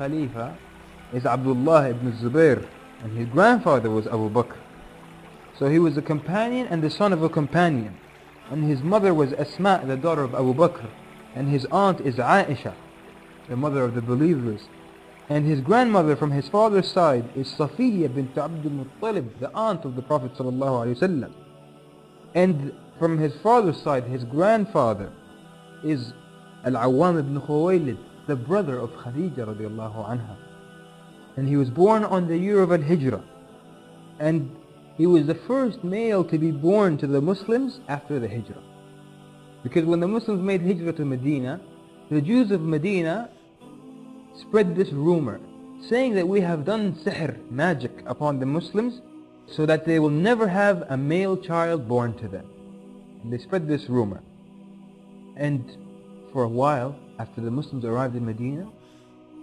Khalifa is Abdullah ibn Zubair, and his grandfather was Abu Bakr. So he was a companion and the son of a companion. And his mother was Asma, the daughter of Abu Bakr. And his aunt is Aisha, the mother of the believers. And his grandmother from his father's side is Safiya bint Abdul Muttalib, the aunt of the Prophet ﷺ. And from his father's side, his grandfather is Al-Awwam ibn Khuwaylid, the brother of Khadija radiallahu anha. And he was born on the year of Al-Hijrah. And he was the first male to be born to the Muslims after the Hijrah. Because when the Muslims made Hijrah to Medina, the Jews of Medina spread this rumor, saying that we have done sihr, magic, upon the Muslims, so that they will never have a male child born to them. And they spread this rumor. And for a while, after the Muslims arrived in Medina,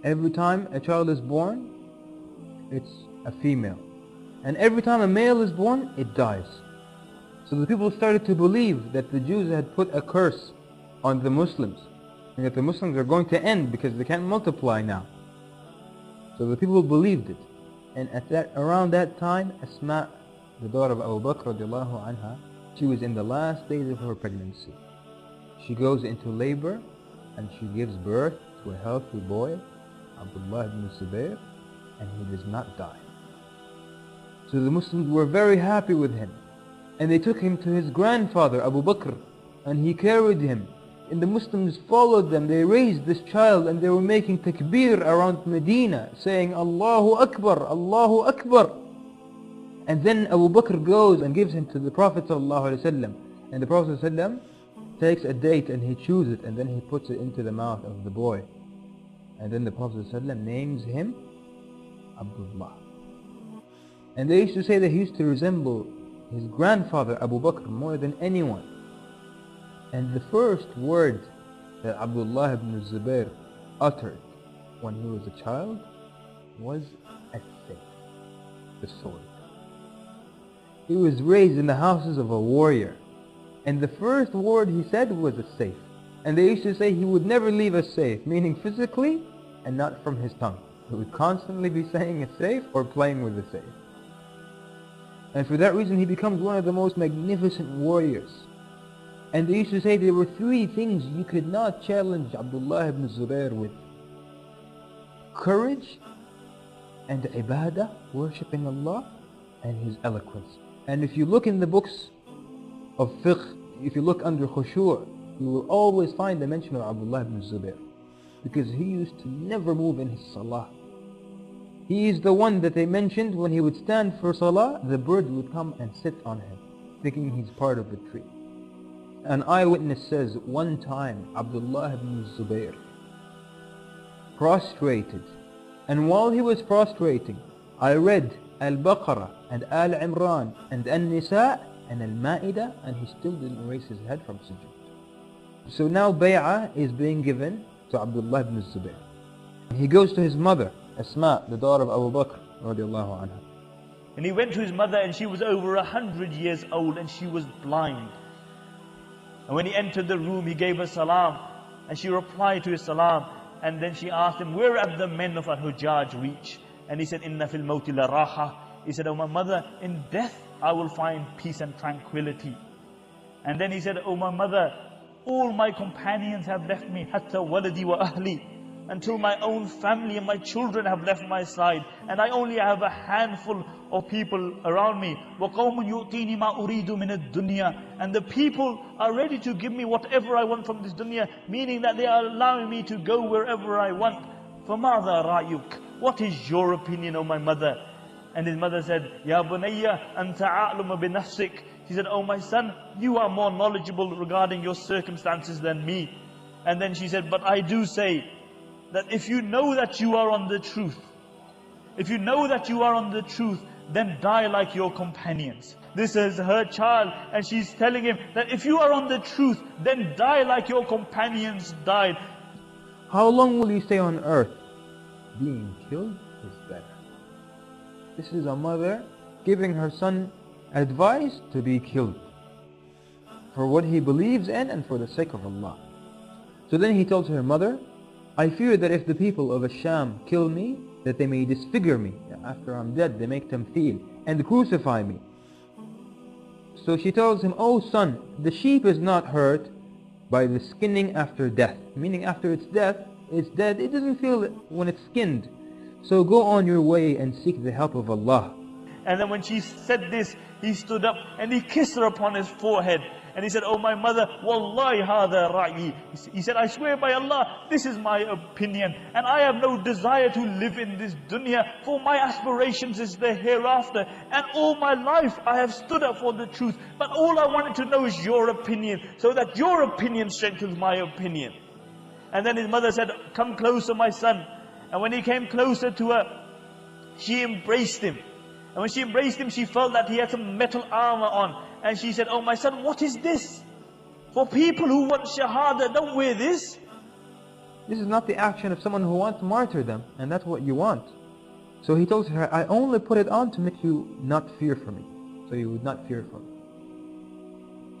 every time a child is born, it's a female. And every time a male is born, it dies. So the people started to believe that the Jews had put a curse on the Muslims, and that the Muslims are going to end because they can't multiply now. So the people believed it. And around that time, Asma, the daughter of Abu Bakr radiallahu anha, she was in the last days of her pregnancy. She goes into labor and she gives birth to a healthy boy, Abdullah ibn Zubair, and he does not die. So the Muslims were very happy with him, and they took him to his grandfather Abu Bakr, and he carried him, and the Muslims followed them. They raised this child and they were making takbir around Medina, saying Allahu Akbar, Allahu Akbar. And then Abu Bakr goes and gives him to the Prophet ﷺ, and the Prophet ﷺ takes a date and he chews it, and then he puts it into the mouth of the boy, and then the Prophet ﷺ names him Abdullah. And they used to say that he used to resemble his grandfather Abu Bakr more than anyone. And the first word that Abdullah ibn Zubair uttered when he was a child was as-sayf, the sword. He was raised in the houses of a warrior, and the first word he said was as-sayf. And they used to say he would never leave as-sayf, meaning physically and not from his tongue. He would constantly be saying as-sayf or playing with the sayf. And for that reason he becomes one of the most magnificent warriors. And they used to say there were three things you could not challenge Abdullah ibn Zubair with: courage and ibadah, worshipping Allah, and his eloquence. And if you look in the books of fiqh, if you look under khushu', you will always find the mention of Abdullah ibn Zubair, because he used to never move in his salah. He is the one that they mentioned when he would stand for salah, the bird would come and sit on him, thinking he's part of the tree. An eyewitness says, one time Abdullah ibn Zubair prostrated, and while he was prostrating, I read Al-Baqarah and Al-Imran and An-Nisa and Al-Ma'idah, and he still didn't raise his head from sujood. So now bay'ah is being given to Abdullah ibn Zubair. He goes to his mother, Asma, the daughter of Abu Bakr radiallahu anha. And he went to his mother, and she was over 100 years old, and she was blind. And when he entered the room, he gave her salam, and she replied to his salam. And then she asked him, where have the men of Al-Hujjaj reached? And he said, Inna fil mawti la raha. He said, oh my mother, in death I will find peace and tranquility. And then he said, oh my mother, all my companions have left me, hatta waladi wa ahli, until my own family and my children have left my side, and I only have a handful of people around me. وَقَوْمٌ يُؤْتِينِ مَا أُرِيدُ مِنَ الدُّنْيَا. And the people are ready to give me whatever I want from this dunya, meaning that they are allowing me to go wherever I want. فَمَاذَا رَأْيُكَ? What is your opinion, O my mother? And his mother said, Ya bunayya anta a'lamu bi nafsik. He said, oh my son, you are more knowledgeable regarding your circumstances than me. And then she said, but I do say that if you know that you are on the truth, if you know that you are on the truth, then die like your companions. This is her child, and she's telling him that if you are on the truth, then die like your companions died. How long will you stay on earth? Being killed is better. This is a mother giving her son advice to be killed for what he believes in and for the sake of Allah. So then he told her mother, I fear that if the people of Asham kill me, that they may disfigure me. After I'm dead, they make them feel and crucify me. So she tells him, "Oh son, the sheep is not hurt by the skinning after death." Meaning after it's dead, it doesn't feel it when it's skinned. So go on your way and seek the help of Allah. And then when she said this, he stood up and he kissed her upon his forehead. And he said, "Oh my mother, Wallahi hadha ra'i." He said, "I swear by Allah, this is my opinion. And I have no desire to live in this dunya, for my aspirations is the hereafter. And all my life I have stood up for the truth. But all I wanted to know is your opinion, so that your opinion strengthens my opinion." And then his mother said, "Come closer, my son." And when he came closer to her, she embraced him. And when she embraced him, she felt that he had some metal armor on. And she said, "Oh my son, what is this? For people who want shahada, don't wear this." This is not the action of someone who wants martyrdom, and that's what you want. So he tells her, "I only put it on to make you not fear for me, so you would not fear for me."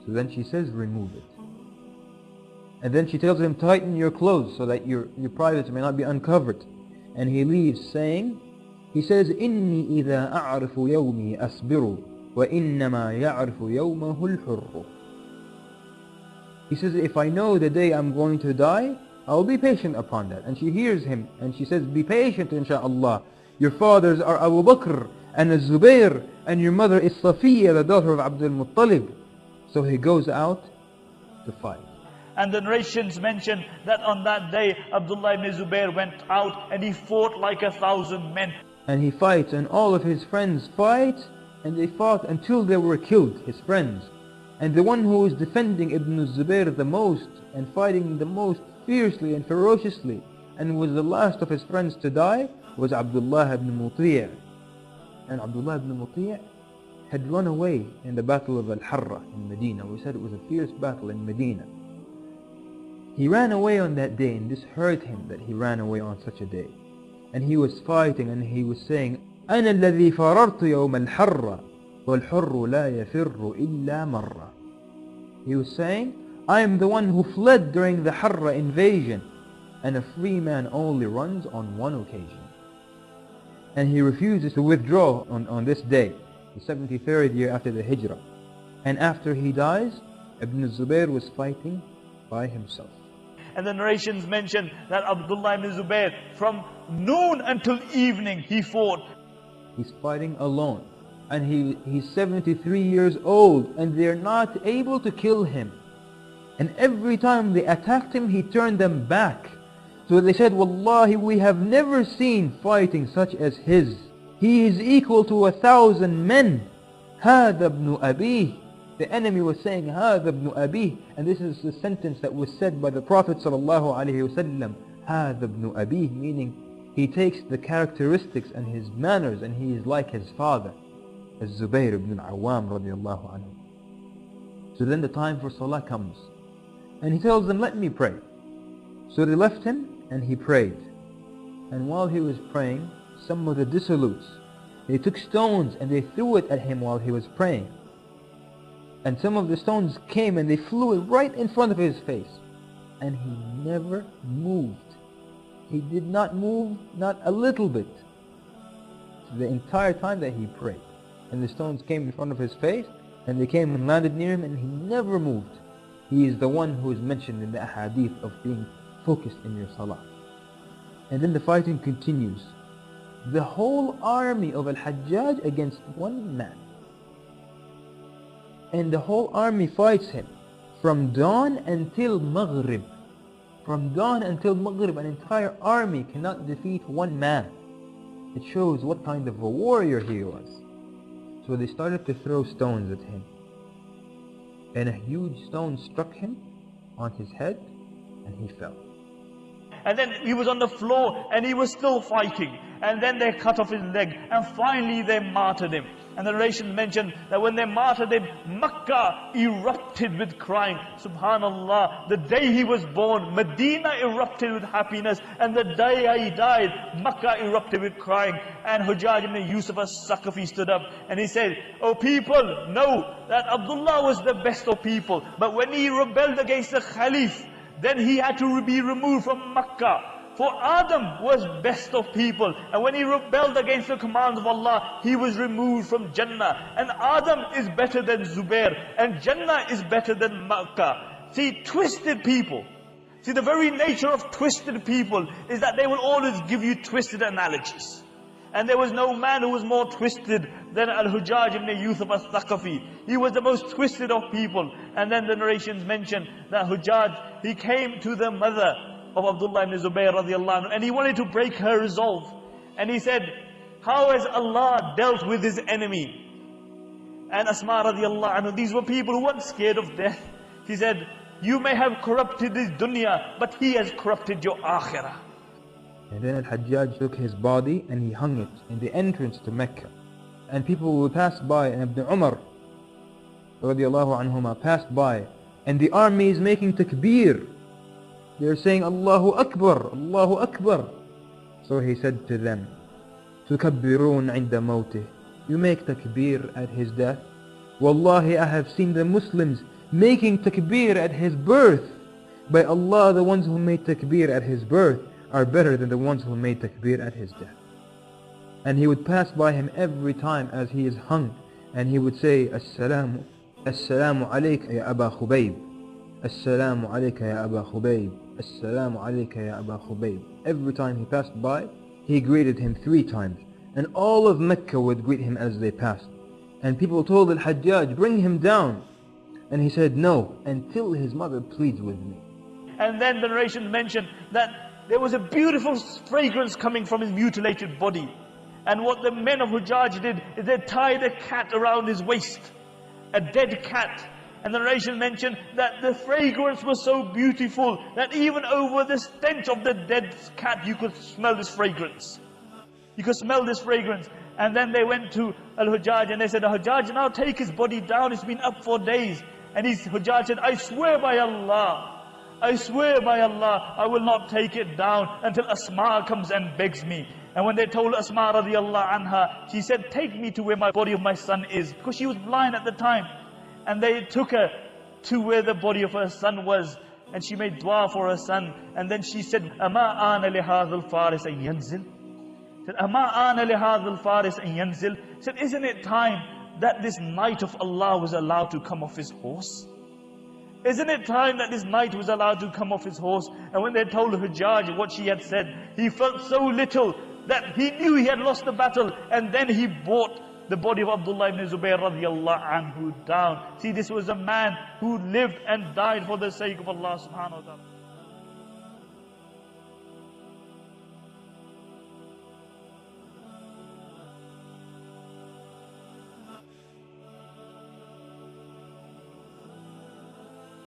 So then she says, "Remove it." And then she tells him, "Tighten your clothes so that your privates may not be uncovered." And he leaves saying, he says, "Inni إِذَا أَعْرِفُ يَوْمِي أَصْبِرُ وَإِنَّمَا يَعْرِفُ يَوْمَهُ الْحُرُّ." He says, "If I know the day I'm going to die, I'll be patient upon that." And she hears him and she says, "Be patient, inshaAllah. Your fathers are Abu Bakr and Zubair, and your mother is Safiya, the daughter of Abdul Muttalib." So he goes out to fight. And the narrations mention that on that day, Abdullah ibn Zubair went out and he fought like 1,000 men. And he fights, and all of his friends fight, and they fought until they were killed, his friends. And the one who was defending Ibn Zubair the most, and fighting the most fiercely and ferociously, and was the last of his friends to die, was Abdullah ibn Muti'a. And Abdullah ibn Muti'a had run away in the battle of Al-Harra in Medina. We said it was a fierce battle in Medina. He ran away on that day, and this hurt him that he ran away on such a day. And he was fighting, and he was saying, "أنا الذي فررت يوم الحرة والحر لا يفر إلا مرة." He was saying, "I am the one who fled during the Harra invasion, and a free man only runs on one occasion." And he refuses to withdraw on this day, the 73rd year after the Hijrah. And after he dies, Ibn Zubair was fighting by himself. And the narrations mention that Abdullah ibn Zubair, from noon until evening, he fought. He's fighting alone. And he's 73 years old, and they're not able to kill him. And every time they attacked him, he turned them back. So they said, "Wallahi, we have never seen fighting such as his. He is equal to 1,000 men. هذا ابن أبيه." The enemy was saying, هذا ابن أبيه. And this is the sentence that was said by the Prophet sallallahu alaihi wasallam, هذا ابن أبيه, meaning he takes the characteristics and his manners, and he is like his father, as Zubair ibn al-Awwam radiallahu anhu. So then the time for salah comes, and he tells them, "Let me pray." So they left him, and he prayed. And while he was praying, some of the dissolutes, they took stones and they threw it at him while he was praying. And some of the stones came and they flew right in front of his face. And he never moved. He did not move, not a little bit, the entire time that he prayed. And the stones came in front of his face, and they came and landed near him, and he never moved. He is the one who is mentioned in the ahadith of being focused in your salah. And then the fighting continues. The whole army of Al-Hajjaj against one man. And the whole army fights him from dawn until Maghrib. From dawn until Maghrib, an entire army cannot defeat one man. It shows what kind of a warrior he was. So they started to throw stones at him. And a huge stone struck him on his head, and he fell. And then he was on the floor and he was still fighting. And then they cut off his leg, and finally they martyred him. And the narration mentioned that when they martyred him, Makkah erupted with crying. Subhanallah, the day he was born, Medina erupted with happiness. And the day he died, Makkah erupted with crying. And Hujjaj ibn Yusuf as-Saqafi stood up and he said, "O people, know that Abdullah was the best of people. But when he rebelled against the Khalif, then he had to be removed from Makkah. For Adam was best of people, and when he rebelled against the commands of Allah, he was removed from Jannah. And Adam is better than Zubair, and Jannah is better than Makkah. See, twisted people. See, the very nature of twisted people is that they will always give you twisted analogies. And there was no man who was more twisted than Al-Hujjaj ibn Yusuf al-Thaqafi. He was the most twisted of people. And then the narrations mention that Hujjaj, he came to the mother of Abdullah ibn Zubair radiallahu anhu, and he wanted to break her resolve. And he said, how has Allah dealt with his enemy? And Asma radiallahu anhu, these were people who weren't scared of death. He said, you may have corrupted this dunya, but he has corrupted your akhirah. And then Al-Hajjaj took his body and he hung it in the entrance to Mecca. And people will pass by, and Ibn Umar radiallahu anhuma passed by, and the army is making takbir. They're saying Allahu Akbar, Allahu Akbar. So he said to them, تُكَبِّرُونَ عِنْدَ مَوْتِهِ, you make takbir at his death? Wallahi, I have seen the Muslims making takbir at his birth. By Allah, the ones who made takbir at his birth are better than the ones who made takbir at his death. And he would pass by him every time as he is hung, and he would say, Assalamu alayka ya Aba Khubayb, Assalamu alayka ya Aba Khubayb, Assalamu alayka ya Aba Khubayb. Every time he passed by, he greeted him 3 times. And all of Mecca would greet him as they passed. And people told Al-Hajjaj, bring him down. And he said, no, until his mother pleads with me. And then the narration mentioned that there was a beautiful fragrance coming from his mutilated body. And what the men of Hujjaj did is they tied a cat around his waist. A dead cat. And the narration mentioned that the fragrance was so beautiful that even over the stench of the dead cat you could smell this fragrance. You could smell this fragrance. And then they went to Al-Hujjaj and they said, Hujjaj, now take his body down, it's been up for days. And Hujjaj said, I swear by Allah, I swear by Allah, I will not take it down until Asma comes and begs me. And when they told Asma radiallahu anha, she said, take me to where my body of my son is. Because she was blind at the time. And they took her to where the body of her son was. And she made dua for her son. And then she said, Ama ana li hadha al-faris an yanzil. Said, Ama ana li hadha al-faris an yanzil. Said, isn't it time that this knight of Allah was allowed to come off his horse? Isn't it time that this knight was allowed to come off his horse? And when they told Hujjaj what she had said, he felt so little that he knew he had lost the battle. And then he brought the body of Abdullah ibn Zubair radiallahu anhu down. See, this was a man who lived and died for the sake of Allah subhanahu wa ta'ala.